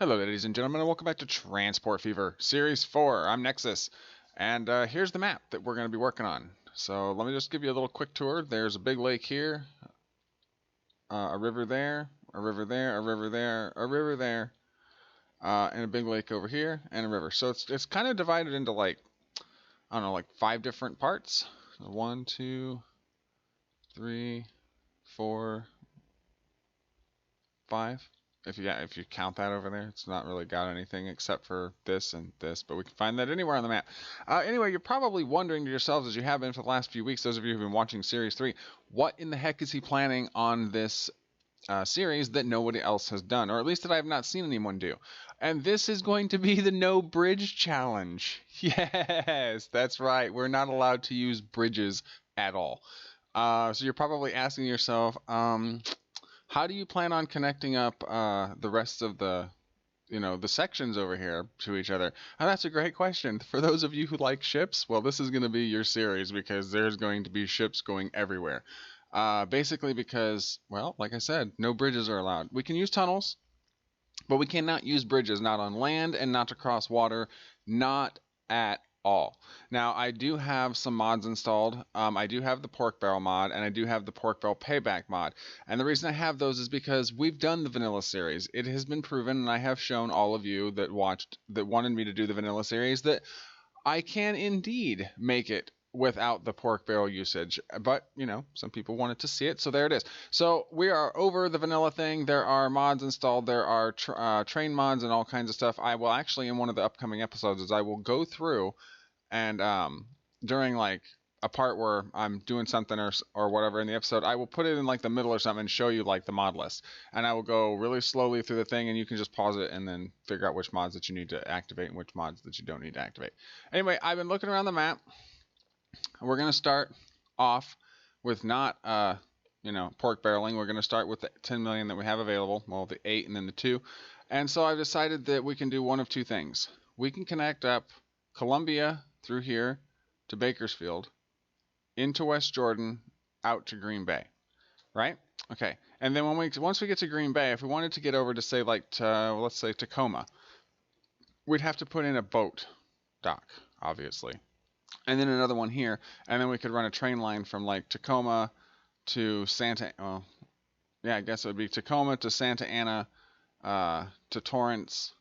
Hello, ladies and gentlemen, and welcome back to Transport Fever, Series 4. I'm Nexxus, and here's the map that we're going to be working on. So let me just give you a little quick tour. There's a big lake here, a river there, a river there, a river there, a river there, and a big lake over here, and a river. So it's kind of divided into like, I don't know, like 5 different parts. 1, 2, 3, 4, 5. If you count that over there, it's not really got anything except for this and this, but we can find that anywhere on the map. Anyway, you're probably wondering to yourselves, as you have been for the last few weeks, those of you who've been watching Series 3, what in the heck is he planning on this series that nobody else has done, or at least that I have not seen anyone do? And this is going to be the No Bridge Challenge. Yes, that's right. We're not allowed to use bridges at all. So you're probably asking yourself, how do you plan on connecting up the rest of the sections over here to each other? And that's a great question. For those of you who like ships, well, this is going to be your series because there's going to be ships going everywhere. Basically because, well, like I said, no bridges are allowed. We can use tunnels, but we cannot use bridges, not on land and not to cross water, not at all. Now, I do have some mods installed. I do have the pork barrel mod, and I do have the pork barrel payback mod. And the reason I have those is because we've done the vanilla series. It has been proven, and I have shown all of you that wanted me to do the vanilla series, that I can indeed make it without the pork barrel usage. But, some people wanted to see it, so there it is. So we are over the vanilla thing. There are mods installed. There are train mods and all kinds of stuff. I will actually, in one of the upcoming episodes, I will go through and during like a part where I'm doing something or whatever in the episode, I will put it in like the middle or something and show you like the mod list. And I will go really slowly through the thing, and you can just pause it and then figure out which mods that you need to activate and which mods that you don't need to activate. Anyway, I've been looking around the map. We're going to start off with not pork barreling. We're going to start with the 10 million that we have available, well, the 8 and then the 2. And so I've decided that we can do one of two things. We can connect up Columbia through here to Bakersfield, into West Jordan, out to Green Bay, right? Okay, and then once we get to Green Bay, if we wanted to get over to say let's say Tacoma, we'd have to put in a boat dock, obviously, and then another one here, and then we could run a train line from like Tacoma to I guess it would be Tacoma to Santa Ana, to Torrance,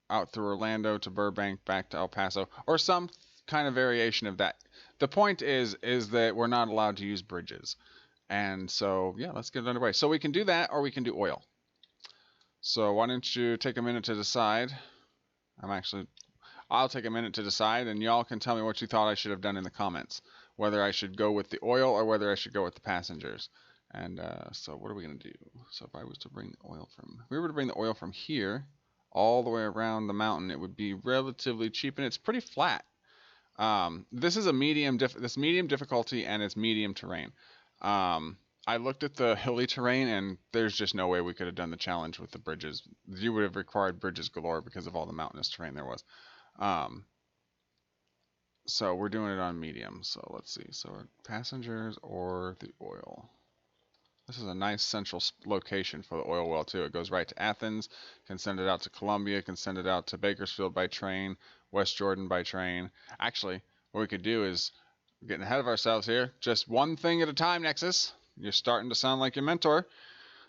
out through Orlando to Burbank, back to El Paso, or some kind of variation of that. The point is that we're not allowed to use bridges. And so, yeah, let's get it underway. So we can do that, or we can do oil. So why don't you take a minute to decide? I'll take a minute to decide, and y'all can tell me what you thought I should have done in the comments. Whether I should go with the oil or whether I should go with the passengers. And so what are we going to do? So if I was to bring the oil if we were to bring the oil from here all the way around the mountain, it would be relatively cheap, and it's pretty flat. This is a medium difficulty, and it's medium terrain. I looked at the hilly terrain, and there's just no way we could have done the challenge with the bridges. You would have required bridges galore because of all the mountainous terrain there was. So we're doing it on medium. So let's see. So passengers or the oil. This is a nice central location for the oil well too. It goes right to Athens, can send it out to Columbia, can send it out to Bakersfield by train, West Jordan by train. Actually, what we could do is, we're getting ahead of ourselves here. Just one thing at a time, Nexxus. You're starting to sound like your mentor.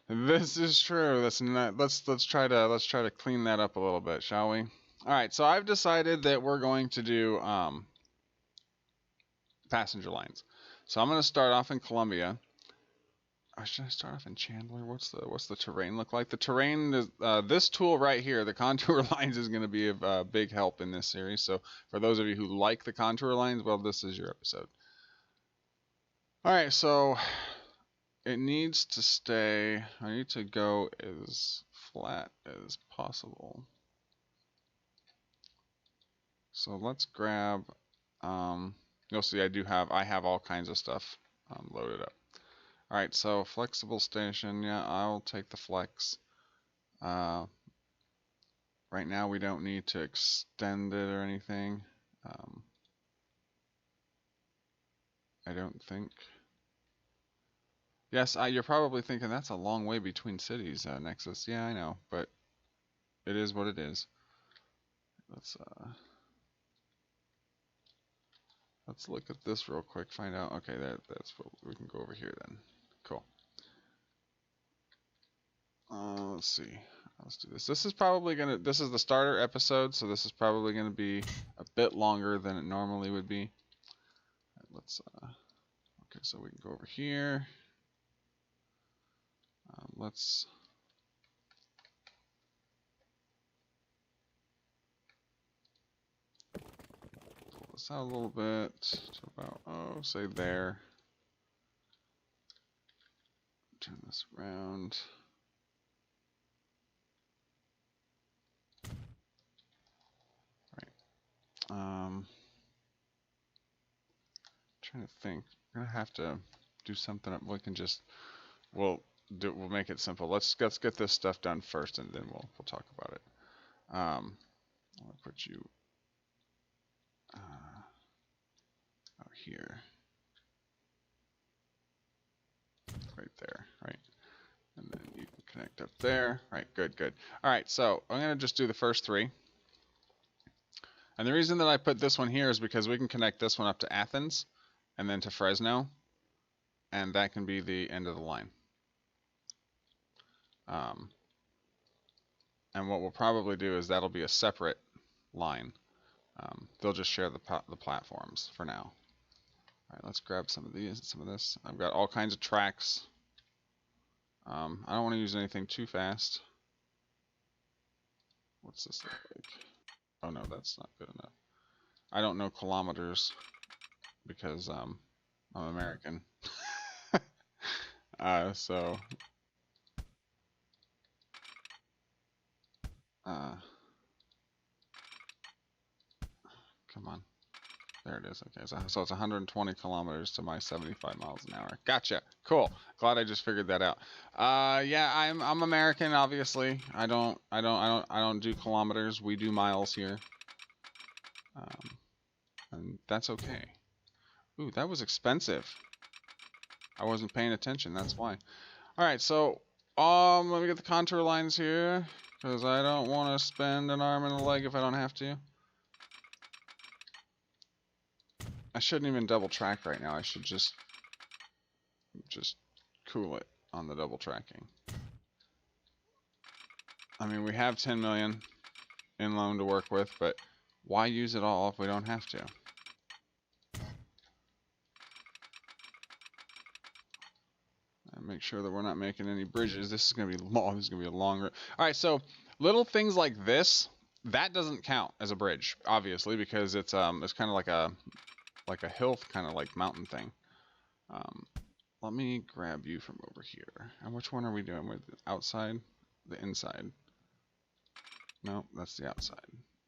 This is true. Let's try to clean that up a little bit, shall we? All right. So I've decided that we're going to do passenger lines. So I'm going to start off in Columbia. Or should I start off in Chandler? What's the terrain look like? The terrain is this tool right here, the contour lines, is going to be a big help in this series. So for those of you who like the contour lines, well, this is your episode. All right, so it needs to stay. I need to go as flat as possible. So let's grab. You'll see I have all kinds of stuff loaded up. Alright, so flexible station, yeah, I'll take the flex. Right now we don't need to extend it or anything. I don't think. Yes, you're probably thinking that's a long way between cities, Nexxus. Yeah, I know, but it is what it is. Let's look at this real quick, find out. Okay, that's what we can go over here then. Cool. Let's see. Let's do this. This is the starter episode, so this is probably gonna be a bit longer than it normally would be. Let's okay, so we can go over here. Let's pull this out a little bit to about, say there. Turn this around. Right. Trying to think. We're gonna have to do something. We can just we'll make it simple. Let's get this stuff done first, and then we'll talk about it. I'll put you out here, right there, right, and then you can connect up there. Right, good. All right, so I'm gonna just do the first three. And the reason that I put this one here is because we can connect this one up to Athens, and then to Fresno, and that can be the end of the line. And what we'll probably do is that'll be a separate line. They'll just share the platforms for now. All right, let's grab some of this. I've got all kinds of tracks. I don't want to use anything too fast. What's this look like? Oh no, that's not good enough. I don't know kilometers because I'm American. So come on. There it is. Okay, so it's 120 kilometers to my 75 miles an hour. Gotcha. Cool. Glad I just figured that out. Yeah, I'm American, obviously. I don't do kilometers. We do miles here. And that's okay. Ooh, that was expensive. I wasn't paying attention. That's why. All right, so let me get the contour lines here because I don't want to spend an arm and a leg if I don't have to. I shouldn't even double track right now. I should just cool it on the double tracking. I mean, we have 10 million in loan to work with, but why use it all if we don't have to? And make sure that we're not making any bridges. This is going to be long. This is going to be a longer. All right, so little things like this, that doesn't count as a bridge, obviously, because it's kind of like a hill, kind of like mountain thing. Let me grab you from over here. And which one are we doing with? Outside? The inside? No, that's the outside.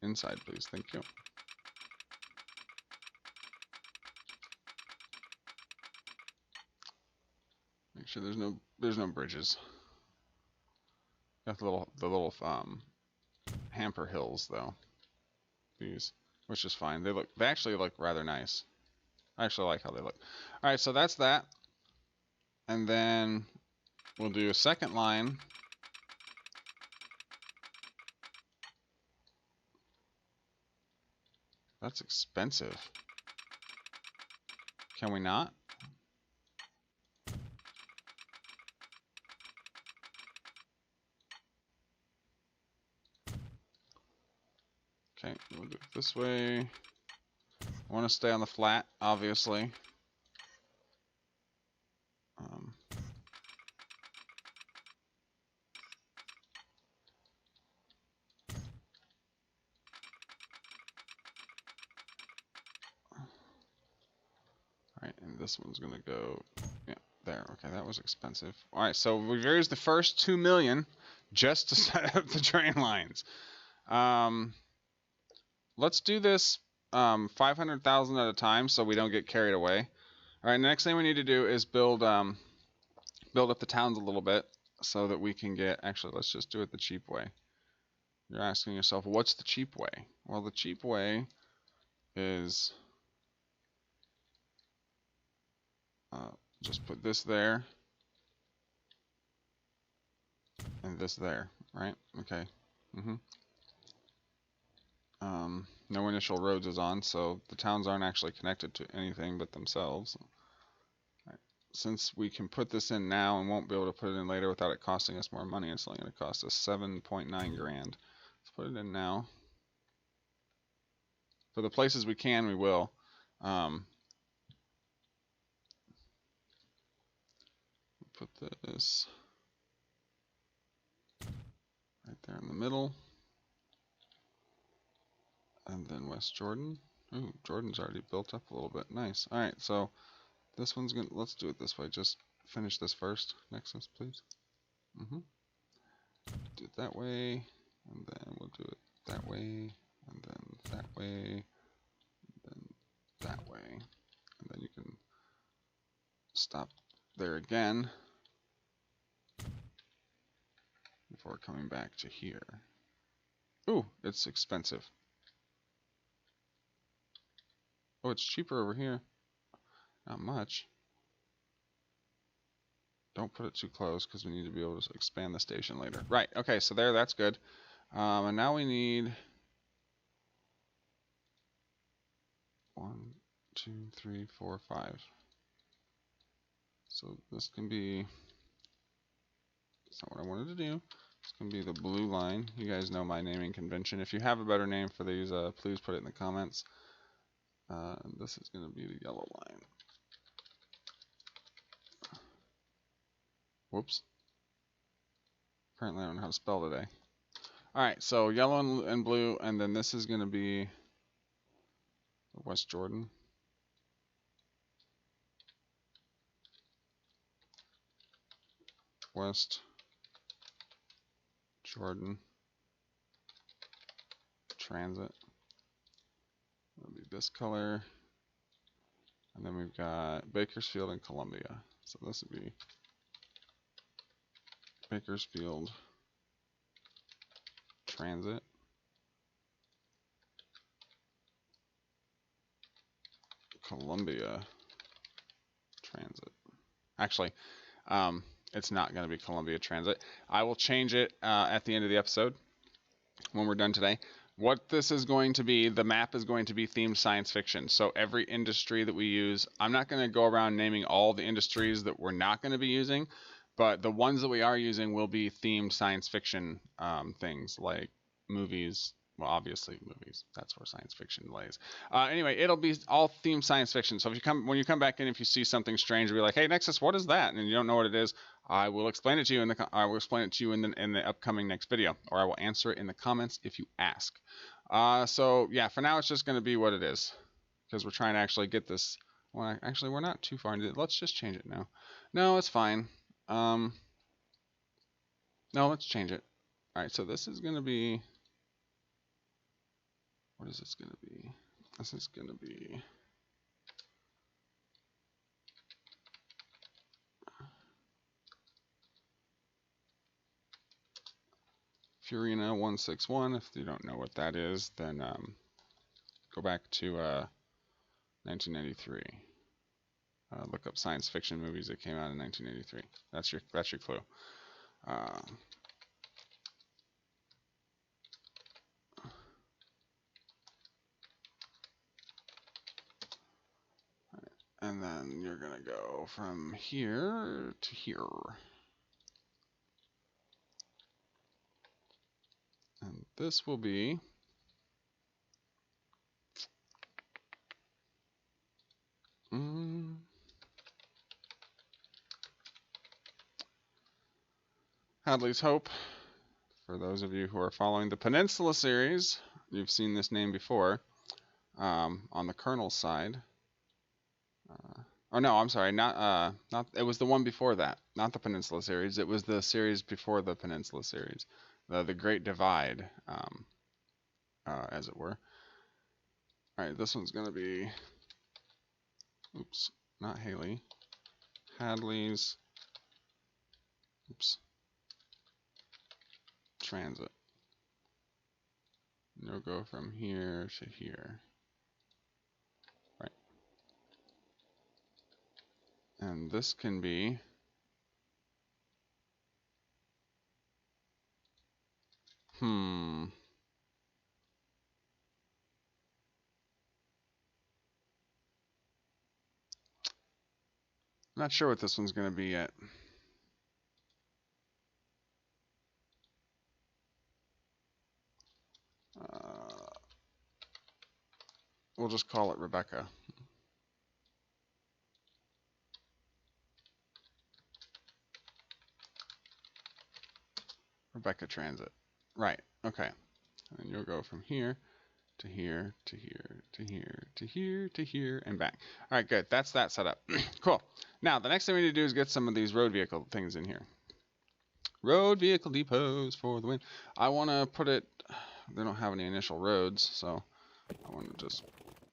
Inside, please. Thank you. Make sure there's no bridges. Got the little hamper hills though. These, which is fine. They actually look rather nice. I actually like how they look. All right, so that's that. And then we'll do a second line. That's expensive. Can we not? Okay, we'll do it this way. I want to stay on the flat, obviously. Alright, and this one's gonna go, yeah, there. Okay, that was expensive. Alright, so we've used the first 2 million just to set up the drain lines. Let's do this 500,000 at a time so we don't get carried away. Alright, next thing we need to do is build up the towns a little bit so that we can get, actually let's just do it the cheap way. You're asking yourself, what's the cheap way? Well, the cheap way is just put this there and this there, right? Okay. Mm-hmm. No initial roads is on, so the towns aren't actually connected to anything but themselves. Right. Since we can put this in now and won't be able to put it in later without it costing us more money, it's only going to cost us 7.9 grand. Let's put it in now. For the places we can, we will. Put this right there in the middle. And then West Jordan. Ooh, Jordan's already built up a little bit. Nice. All right, so this one's gonna. Let's do it this way. Just finish this first. Nexxus, please. Do it that way, and then we'll do it that way, and then that way, and then that way, and then you can stop there again before coming back to here. Ooh, it's expensive. Oh, it's cheaper over here. Not much. Don't put it too close because we need to be able to expand the station later. Right, okay, so there, that's good. And now we need 1, 2, 3, 4, 5. So this can be, that's not what I wanted to do. It's going to be the blue line. You guys know my naming convention. If you have a better name for these, please put it in the comments. This is going to be the yellow line. Whoops. Apparently I don't know how to spell today. Alright, so yellow and blue, and then this is going to be West Jordan. West Jordan Transit. It'll be this color. And then we've got Bakersfield and Columbia. So this would be Bakersfield Transit. Columbia Transit. Actually, it's not going to be Columbia Transit. I will change it at the end of the episode when we're done today. What this is going to be, the map is going to be themed science fiction. So every industry that we use, I'm not going to go around naming all the industries that we're not going to be using, but the ones that we are using will be themed science fiction things like movies. Well, obviously movies. That's where science fiction lays. Anyway, it'll be all themed science fiction. So if you when you come back in, if you see something strange, be like, "Hey, Nexxus, what is that?" And you don't know what it is, I will explain it to you in the upcoming next video, or I will answer it in the comments if you ask. So yeah, for now it's just going to be what it is, because we're trying to actually get this. Well, actually, we're not too far into it. Let's just change it now. No, it's fine. No, let's change it. All right, so this is going to be. What is this going to be? This is going to be. Furina 161. If you don't know what that is, then go back to 1993. Look up science fiction movies that came out in 1983. That's your clue. And then you're gonna go from here to here. And this will be Hadley's Hope. For those of you who are following the Peninsula series, you've seen this name before. On the Colonel's side. Oh no, I'm sorry, not it was the one before that, not the Peninsula series. It was the series before the Peninsula series, the Great Divide, as it were. All right, this one's gonna be, oops, not Haley, Hadley's, oops, Transit. And you'll go from here to here. Right. And this can be, Not sure what this one's going to be yet. We'll just call it Rebecca. Rebecca Transit. Right. Okay. And you'll go from here to here to here to here to here to here and back. All right, good. That's that set up. Cool. Now, the next thing we need to do is get some of these road vehicle things in here. Road vehicle depots for the win. I want to put it, they don't have any initial roads, so I want to just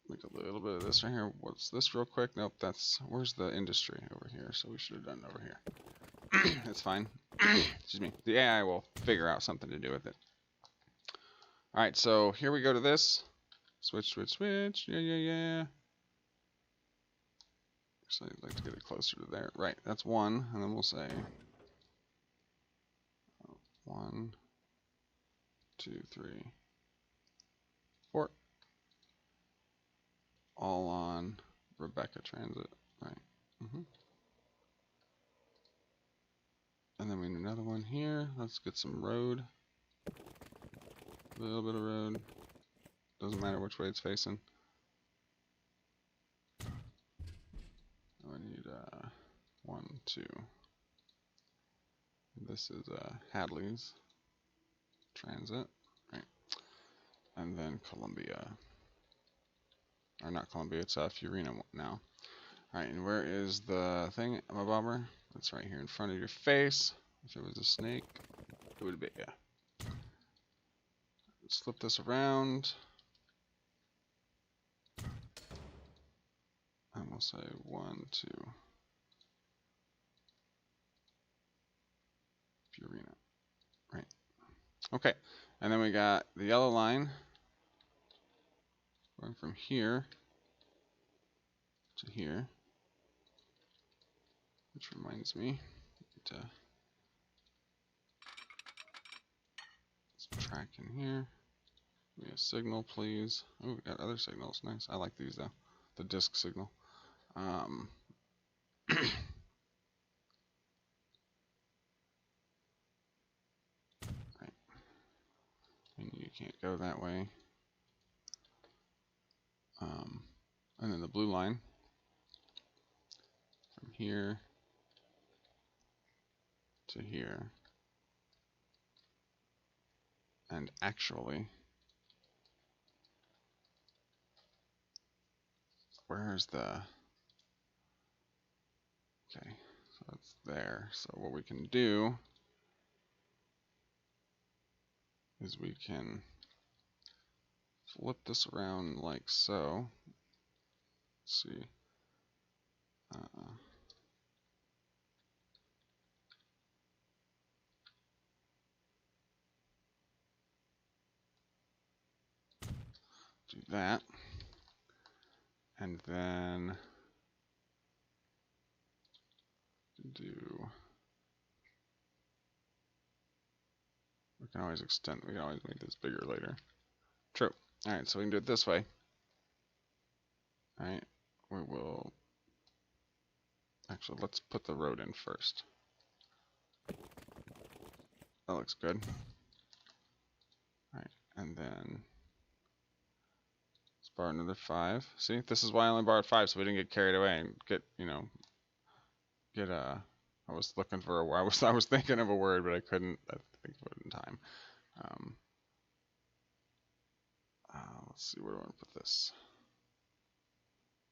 make a little bit of this right here. What's this real quick? Nope, that's, where's the industry over here? So we should have done it over here. It's fine. Excuse me. The AI will figure out something to do with it. All right, so here we go to this. Switch, switch, switch. Yeah, yeah, yeah. Actually, I'd like to get it closer to there. Right, that's 1, and then we'll say 1, 2, 3, 4. All on Rebecca Transit. Right. And then we need another one here. Let's get some road. A little bit of road. Doesn't matter which way it's facing. We need 1, 2. This is Hadley's Transit, right? And then Columbia, or not Columbia, it's Furina now. All right, and where is the thing, my bobber? It's right here in front of your face. If it was a snake, it would be, yeah. Let's flip this around. And we'll say 1, 2. Furina, right. Okay, and then we got the yellow line going from here to here, which reminds me to track in here. Give me a signal, please. Oh, we got other signals. Nice. I like these though. The disk signal. Right. And you can't go that way. And then the blue line from here to here. And actually, where's the, okay, so that's there. So what we can do is we can flip this around like so. Let's see. Do that. And then do, we can always extend, we can always make this bigger later. True. All right, so we can do it this way. All right, we will, actually, let's put the road in first. That looks good. All right, and then let's borrow another 5. See, this is why I only borrowed 5, so we didn't get carried away and get, you know, get I was looking for a, I was thinking of a word, but I couldn't think of it in time. Let's see, where do I want to put this?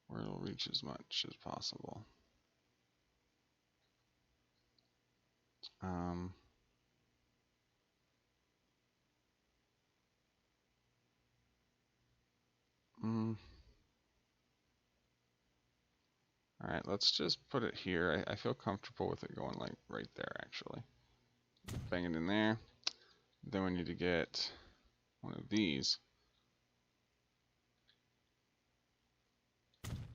Where it'll reach as much as possible. All right, let's just put it here. I feel comfortable with it going like right there, actually. Bang it in there. Then we need to get one of these.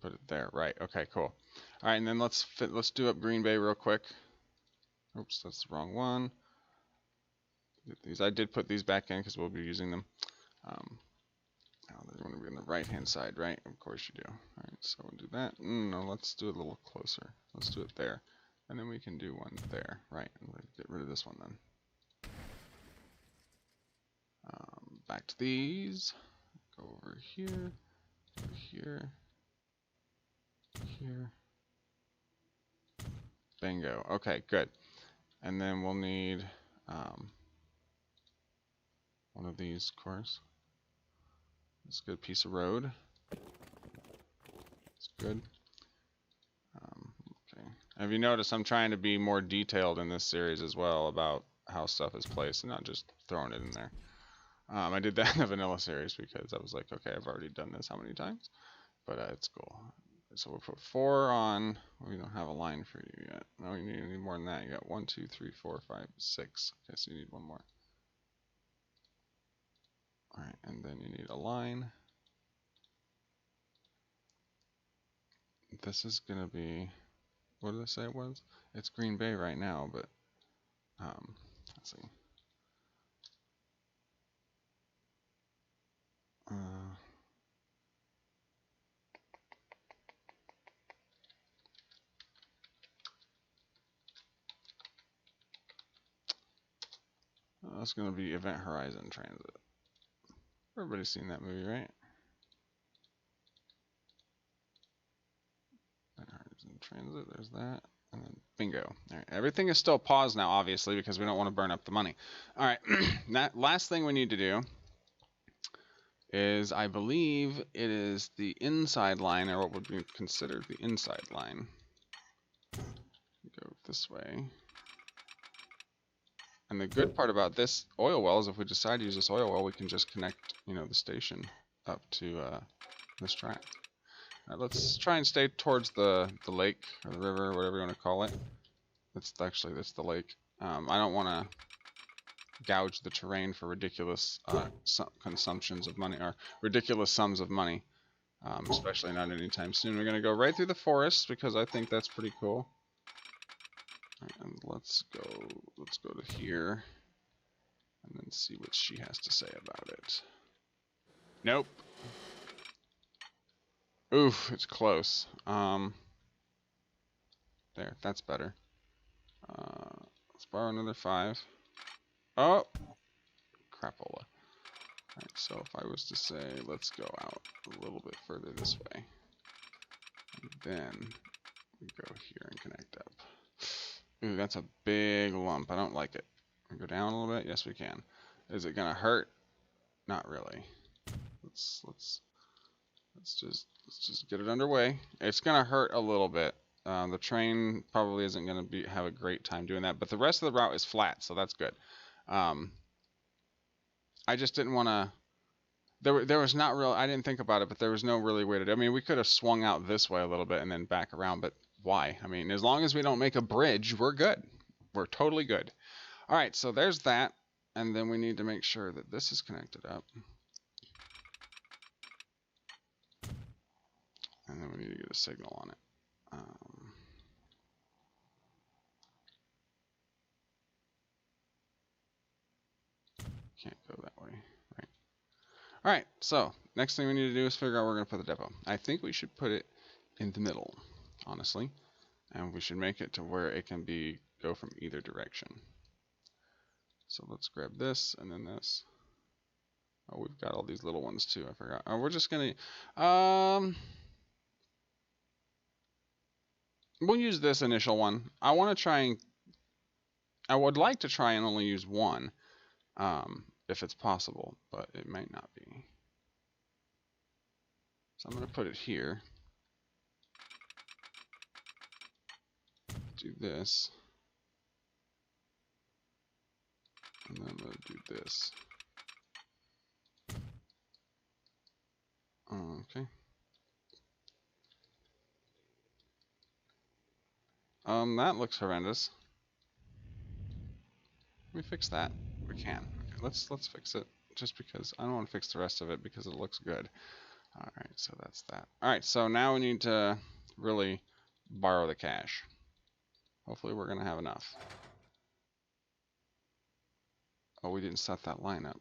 Put it there, right? Okay, cool. All right, and then let's do up Green Bay real quick. Oops, that's the wrong one. These I did put these back in because we'll be using them. Now they're going to be on the right-hand side, right? Of course you do. All right, so we'll do that. No, let's do it a little closer. Let's do it there, and then we can do one there, right? And we'll get rid of this one then. Back to these. Go over here, here, here. Bingo. Okay, good. And then we'll need one of these, of course. It's a good piece of road. It's good. Okay. Have you noticed I'm trying to be more detailed in this series as well about how stuff is placed and not just throwing it in there. I did that in the vanilla series because I was like, okay, I've already done this how many times? But it's cool. So we'll put 4 on. We don't have a line for you yet. No, you need more than that. You got 1, 2, 3, 4, 5, 6. Okay, so you need one more. Alright, and then you need a line. This is going to be, what did I say it was? It's Green Bay right now, but let's see. That's going to be Event Horizon Transit. Everybody's seen that movie, right? Event Horizon Transit, there's that. And then bingo. All right, everything is still paused now, obviously, because we don't want to burn up the money. All right, that last thing we need to do is, I believe it is the inside line, or what would be considered the inside line. Go this way. And the good part about this oil well is if we decide to use this oil well, we can just connect, the station up to this track. All right, let's try and stay towards the lake or the river, or whatever you want to call it. That's the lake. I don't want to gouge the terrain for ridiculous consumptions of money, or ridiculous sums of money, especially not anytime soon. We're going to go right through the forest because I think that's pretty cool. All right, and let's go to here and then see what she has to say about it. Nope. Oof, it's close. There, that's better. Let's borrow another 5. Oh, crapola. Alright, so if I was to say, let's go out a little bit further this way. And then we go here and connect up. Ooh, that's a big lump. I don't like it. Can we go down a little bit? Yes, we can. Is it gonna hurt? Not really. Let's just get it underway. It's gonna hurt a little bit. The train probably isn't gonna have a great time doing that, but the rest of the route is flat, so that's good. I just didn't want to. There was not real. I didn't think about it, but there was no really way to do. I mean, we could have swung out this way a little bit and then back around, but why? I mean, as long as we don't make a bridge, we're good. We're totally good. All right, so there's that, and then we need to make sure that this is connected up, and then we need to get a signal on it. Can't go that way, right? All right, so next thing we need to do is figure out where we're going to put the depot. I think we should put it in the middle, honestly, and we should make it to where it can go from either direction. So let's grab this and then this. Oh, we've got all these little ones too. I forgot. Oh, we're just going to we'll use this initial one. I would like to try and only use one. If it's possible, but it might not be. So I'm going to put it here. Do this. And then I'm going to do this. Okay. That looks horrendous. Can we fix that? We can. Okay, let's fix it. Just because I don't want to fix the rest of it because it looks good. All right, so that's that. All right, so now we need to really borrow the cash. Hopefully we're gonna have enough. Oh, we didn't set that line up.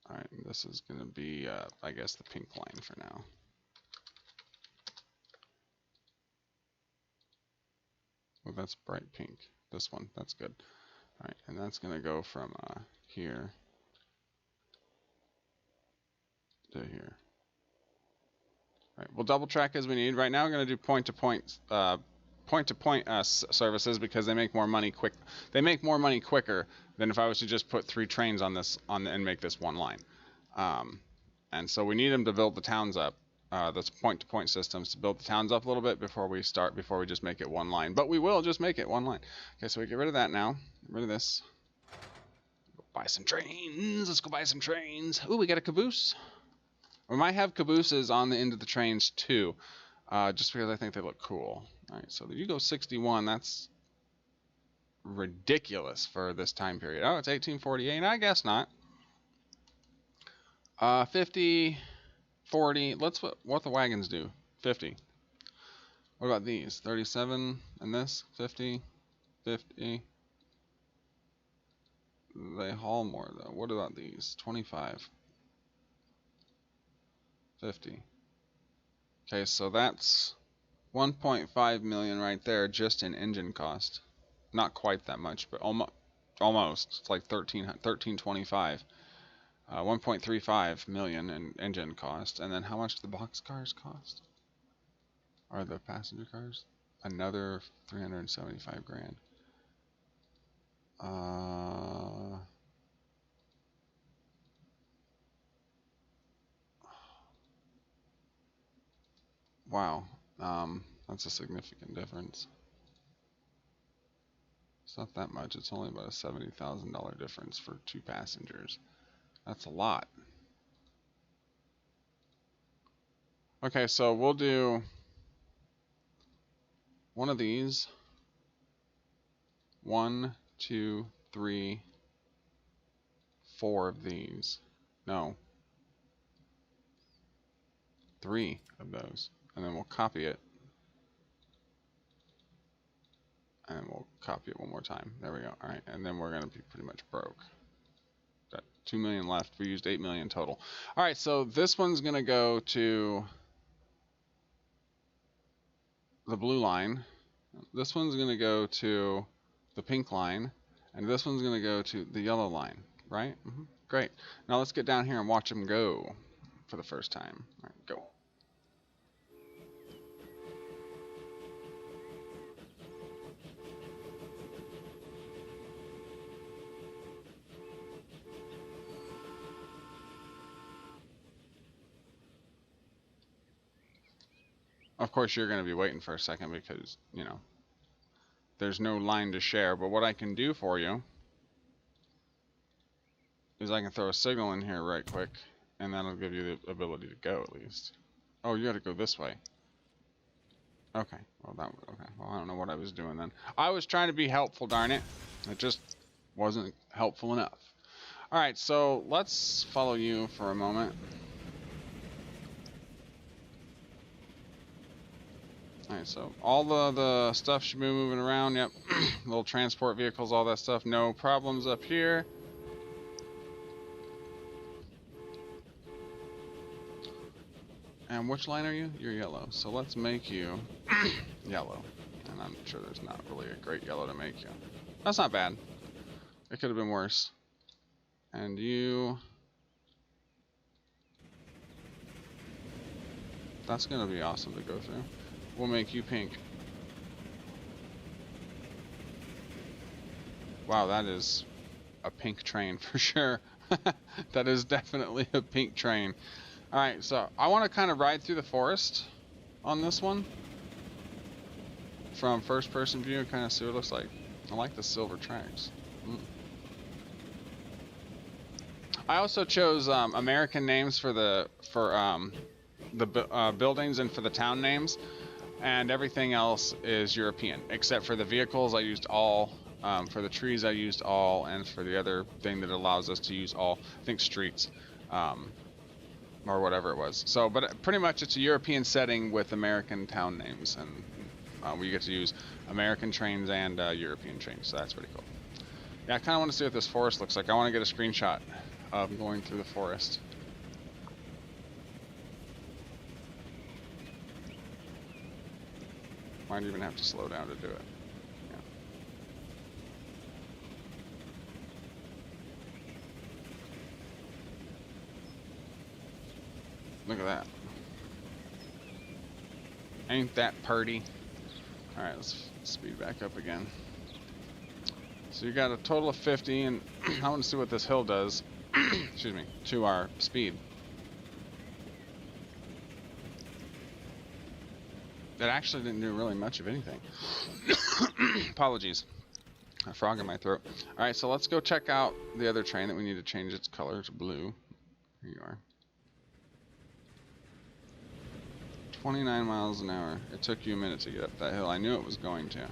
Alright, this is going to be, I guess, the pink line for now. Oh, that's bright pink. This one, that's good. Alright, and that's going to go from here to here. Alright, we'll double track as we need. Right now I'm going to do point-to-point services because they make more money quick. They make more money quicker than if I was to just put 3 trains on this and make this one line. And so we need them to build the towns up. That's point-to-point systems to build the towns up a little bit before we just make it one line. But we will just make it one line. Okay, so we get rid of that now. Get rid of this. Go buy some trains. Let's go buy some trains. Ooh, we got a caboose. We might have cabooses on the end of the trains too, just because I think they look cool. All right, so you go 61. That's ridiculous for this time period. Oh, it's 1848. I guess not. 50, 40. Let's what the wagons do. 50. What about these? 37 and this 50, 50. They haul more though. What about these? 25. 50. Okay, so that's 1.5 million right there just in engine cost. Not quite that much, but almost. It's like 1325. 1.35 million in engine cost. And then how much do the box cars cost? Or the passenger cars? Another 375 grand. Wow, that's a significant difference. It's not that much. It's only about a $70,000 difference for 2 passengers. That's a lot. Okay, so we'll do one of these. 1, 2, 3, 4 of these. No. 3 of those. And then we'll copy it. And we'll copy it one more time. There we go. All right. And then we're going to be pretty much broke. Got 2 million left. We used 8 million total. All right. So this one's going to go to the blue line. This one's going to go to the pink line. And this one's going to go to the yellow line. Right? Great. Now let's get down here and watch them go for the first time. All right. Go. Of course, you're going to be waiting for a second because, you know, there's no line to share. But what I can do for you is I can throw a signal in here right quick, and that'll give you the ability to go at least. Oh, you got to go this way. Okay. Well, okay. Well, I don't know what I was doing then. I was trying to be helpful, darn it. It just wasn't helpful enough. All right, so let's follow you for a moment. Alright, so all the stuff should be moving around. Yep. Little transport vehicles, all that stuff. No problems up here. And which line are you? You're yellow. So let's make you yellow. And I'm sure there's not really a great yellow to make you. That's not bad. It could have been worse. And you... That's going to be awesome to go through. We'll make you pink. Wow, that is a pink train for sure. That is definitely a pink train. Alright, so I want to kind of ride through the forest on this one. From first person view and kind of see what it looks like. I like the silver tracks. I also chose American names for the buildings and for the town names. And everything else is European, except for the vehicles. I used all. For the trees, I used all, and for the other thing that allows us to use all, I think streets, or whatever it was. So, but pretty much it's a European setting with American town names and we get to use American trains and European trains, so that's pretty cool. Yeah, I kind of want to see what this forest looks like. I want to get a screenshot of going through the forest. Might even have to slow down to do it. Yeah. Look at that. Ain't that purty? Alright, let's speed back up again. So you got a total of 50, and I want to see what this hill does, excuse me, to our speed. That actually didn't do really much of anything. Apologies. A frog in my throat. Alright, so let's go check out the other train that we need to change its color to blue. Here you are. 29 miles an hour. It took you a minute to get up that hill. I knew it was going to.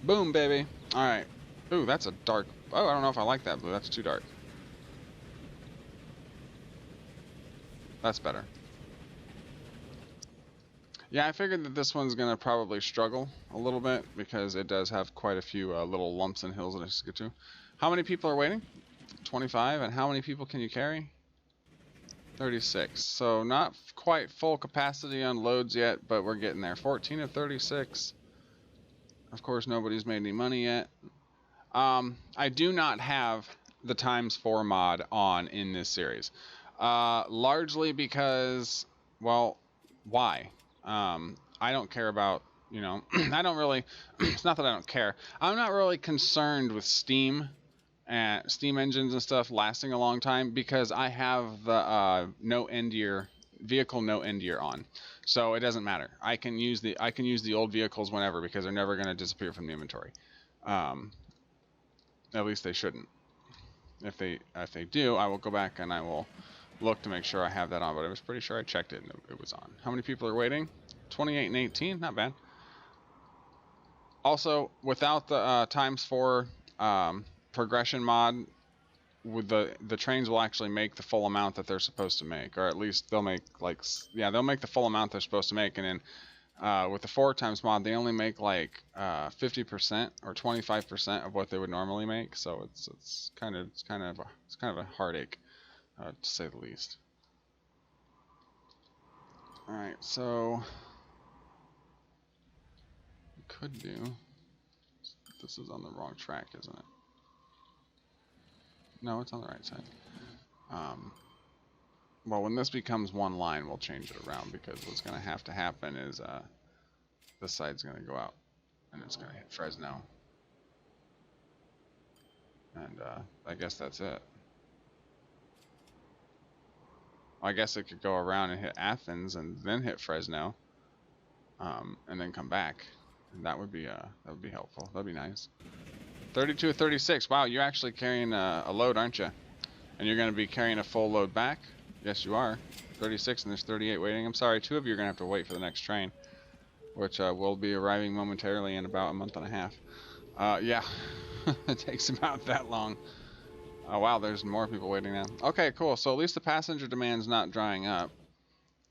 Boom, baby. Alright. Ooh, that's a dark... Oh, I don't know if I like that blue. That's too dark. That's better. Yeah, I figured that this one's going to probably struggle a little bit because it does have quite a few little lumps and hills that I just get to. How many people are waiting? 25. And how many people can you carry? 36. So not quite full capacity on loads yet, but we're getting there. 14 of 36. Of course, nobody's made any money yet. I do not have the ×4 mod on in this series. Largely because, well, why? I don't care about, you know, I don't really, it's not that I don't care. I'm not really concerned with Steam and Steam engines and stuff lasting a long time because I have the no end year vehicle no end year on. So it doesn't matter. I can use the old vehicles whenever because they're never going to disappear from the inventory. At least they shouldn't. If they do, I will go back and I will look to make sure I have that on, but I was pretty sure I checked it and it was on. How many people are waiting? 28 and 18, not bad. Also, without the ×4 progression mod, with the trains will actually make the full amount that they're supposed to make, or at least they'll make like, yeah, they'll make the full amount they're supposed to make, and then with the 4× mod, they only make like 50% or 25% of what they would normally make, so it's kind of a heartache. To say the least. Alright, so we could do, this is on the wrong track, isn't it? No, it's on the right side. Well, when this becomes one line, we'll change it around because what's going to have to happen is this side's going to go out and it's going to hit Fresno. And I guess that's it. I guess it could go around and hit Athens and then hit Fresno, and then come back. And that would be helpful. That'd be nice. 32 or 36. Wow, you're actually carrying a load, aren't you? And you're going to be carrying a full load back? Yes, you are. 36 and there's 38 waiting. I'm sorry, 2 of you are going to have to wait for the next train, which will be arriving momentarily in about a month and a half. Yeah, it takes about that long. Oh wow, there's more people waiting now. Okay, cool. So at least the passenger demand's not drying up.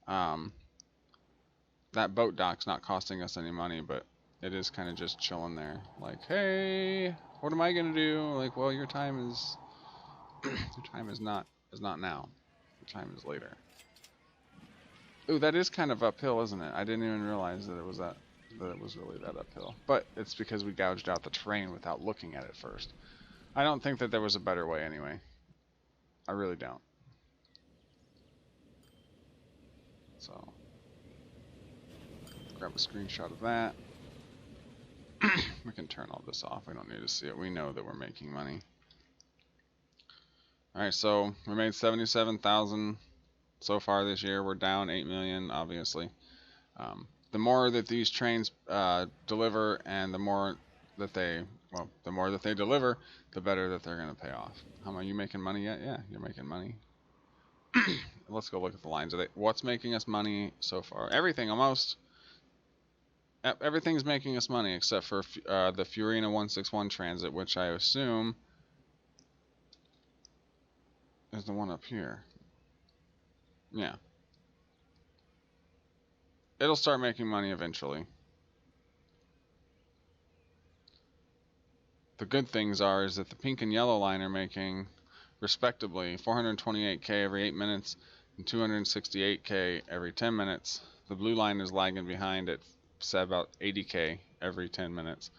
That boat dock's not costing us any money, but it is kind of just chilling there. Like, hey, what am I gonna do? Like, well, your time is not now. Your time is later. Ooh, that is kind of uphill, isn't it? I didn't even realize that it was really that uphill. But it's because we gouged out the terrain without looking at it first. I don't think that there was a better way anyway. I really don't. So, grab a screenshot of that. We can turn all this off. We don't need to see it. We know that we're making money. Alright, so we made 77,000 so far this year. We're down 8 million, obviously. The more that these trains deliver and the more that they deliver, the better that they're going to pay off. Are you making money yet? Yeah, you're making money. Let's go look at the lines. What's making us money so far? Everything, almost. Everything's making us money except for the Furina 161 transit, which I assume is the one up here. Yeah. It'll start making money eventually. The good things is that the pink and yellow line are making, respectively, 428K every 8 minutes and 268K every 10 minutes. The blue line is lagging behind at, say, about 80K every 10 minutes.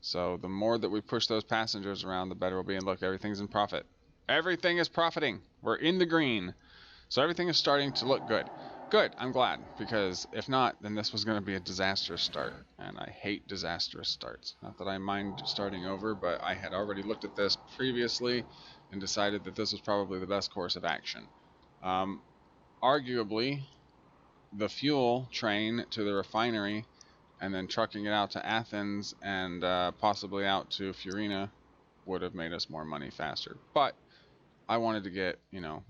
So the more that we push those passengers around, the better we'll be. And look, everything's in profit. Everything is profiting. We're in the green. So everything is starting to look good. Good, I'm glad, because if not, then this was going to be a disastrous start, and I hate disastrous starts. Not that I mind starting over, but I had already looked at this previously and decided that this was probably the best course of action. Arguably, the fuel train to the refinery and then trucking it out to Athens and possibly out to Furina would have made us more money faster. But I wanted to get, you know,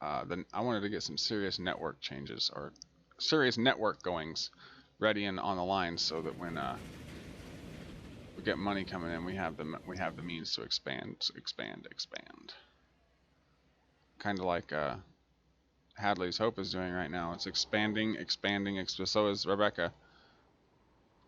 I wanted to get some serious network changes or serious network goings ready and on the line, so that when we get money coming in, we have the means to expand. Kind of like Hadley's Hope is doing right now. It's expanding. So is Rebecca,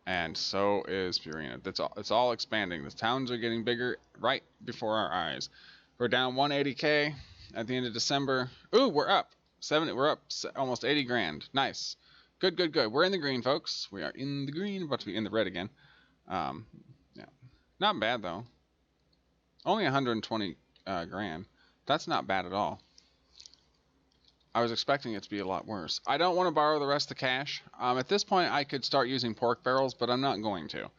and so is Furina. It's all expanding. The towns are getting bigger right before our eyes. We're down 180K. At the end of December. Ooh, we're up. We're up almost 80 grand. Nice. Good. We're in the green, folks. We are in the green. About to be in the red again. Yeah. Not bad, though. Only 120 grand. That's not bad at all. I was expecting it to be a lot worse. I don't want to borrow the rest of the cash. At this point, I could start using pork barrels, but I'm not going to.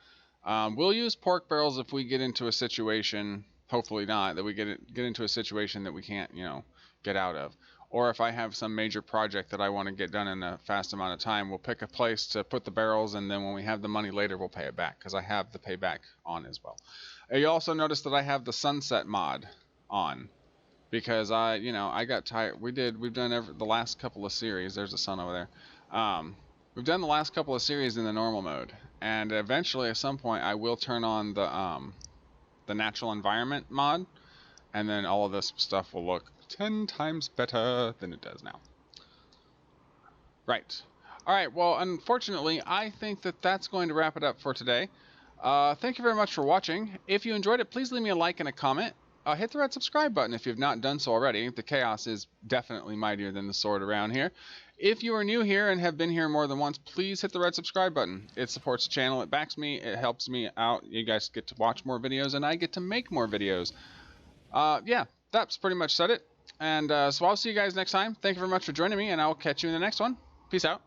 We'll use pork barrels if we get into a situation... Hopefully not, that we get into a situation that we can't, you know, get out of. Or if I have some major project that I want to get done in a fast amount of time, we'll pick a place to put the barrels, and then when we have the money later, we'll pay it back, because I have the payback on as well. You also notice that I have the sunset mod on, because I got tired. We've done the last couple of series. There's the sun over there. We've done the last couple of series in the normal mode, and eventually at some point I will turn on the natural environment mod, and then all of this stuff will look 10 times better than it does now. Right. Alright, well, unfortunately, I think that that's going to wrap it up for today. Thank you very much for watching. If you enjoyed it, please leave me a like and a comment. Hit the red subscribe button if you've not done so already. The chaos is definitely mightier than the sword around here. If you are new here and have been here more than once, please hit the red subscribe button. It supports the channel, it backs me, it helps me out. You guys get to watch more videos, and I get to make more videos. Yeah, that's pretty much said it. And so I'll see you guys next time. Thank you very much for joining me, and I'll catch you in the next one. Peace out.